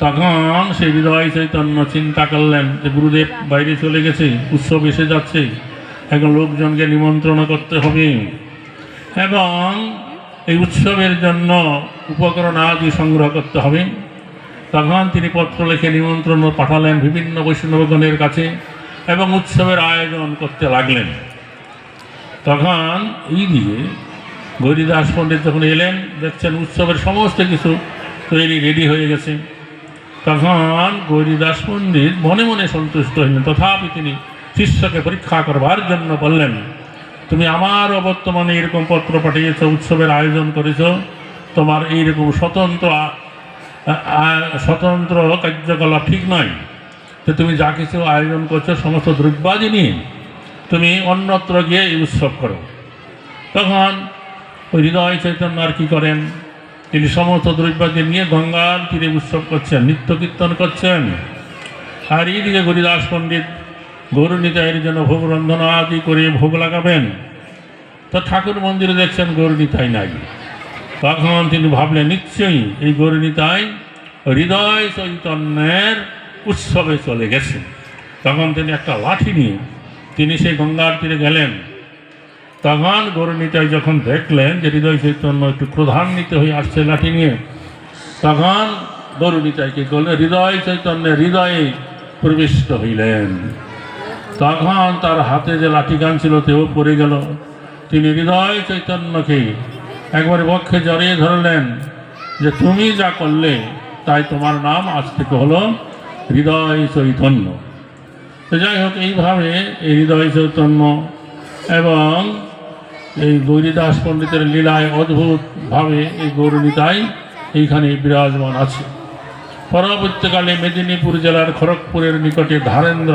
তখন সেই হৃদয় চৈতন্য চিন্তা করলেন যে গুরুদেব বাইরে চলে গেছে, উৎসব এসে যাচ্ছে, এখন লোকজনকে নিমন্ত্রণ করতে হবে এবং এই উৎসবের জন্য উপকরণ আদি সংগ্রহ করতে হবে। তখন তিনি পত্র লিখে নিমন্ত্রণ পাঠালেন বিভিন্ন বৈষ্ণবগণের কাছে এবং উৎসবের আয়োজন করতে লাগলেন। তখন এই দিকে গৌরীদাস পণ্ডিত যখন এলেন, দেখছেন উৎসবের সমস্ত কিছু তৈরি রেডি হয়ে গেছে। তখন গৌরীদাস পণ্ডিত মনে মনে সন্তুষ্ট হইলেন, তথাপি তিনি শিষ্যকে পরীক্ষা করবার জন্য বললেন, তুমি আমার অবর্তমানে এরকম পত্র পাঠিয়েছ, উৎসবের আয়োজন করেছ, তোমার এইরকম স্বতন্ত্র কার্যকলাপ ঠিক নয়। তো তুমি যা কিছু আয়োজন করছো সমস্ত দ্রব্যাদি নিয়ে তুমি অন্যত্র গিয়ে এই উৎসব করো। তখন ওই হৃদয় চৈতন্য আর কি করেন, তিনি সমস্ত দ্রব্যাদি নিয়ে গঙ্গার তীরে উৎসব করছেন, নিত্য কীর্তন করছেন। আর এইদিকে গৌরীদাস পণ্ডিত গৌরনীতায়ের জন্য ভোগ রন্ধনা আদি করে ভোগ লাগাবেন। তো ঠাকুর মন্দিরে দেখছেন গৌরনীতাই নাই। তখন তিনি ভাবলেন নিশ্চয়ই এই গৌরনীতাই হৃদয় চৈতন্যের উৎসবে চলে গেছে। তখন তিনি একটা লাঠি নিয়ে তিনি সেই গঙ্গার তীরে গেলেন। তখন গৌরনীতাই যখন দেখলেন যে হৃদয় চৈতন্য একটু ক্রোধান্বিত হয়ে আসছে লাঠি নিয়ে, তখন গৌরনীতাইকে বললেন, হৃদয় চৈতন্যের হৃদয়ে প্রবিষ্ট হইলেন। তখন তার হাতে যে লাঠিগান ছিল তেও পড়ে গেল। তিনি হৃদয় চৈতন্যকে একবারে বক্ষে জড়িয়ে ধরলেন যে তুমি যা করলে তাই তোমার নাম আজ থেকে হলো হৃদয় চৈতন্য। তো যাই হোক, এইভাবে এই হৃদয় চৈতন্য এবং এই গৌরীদাস পণ্ডিতের লীলায় অদ্ভুতভাবে এই গৌরনীতাই এইখানে বিরাজমান আছে। পরবর্তীকালে মেদিনীপুর জেলার খড়গপুরের নিকটে ধারেন্দ্র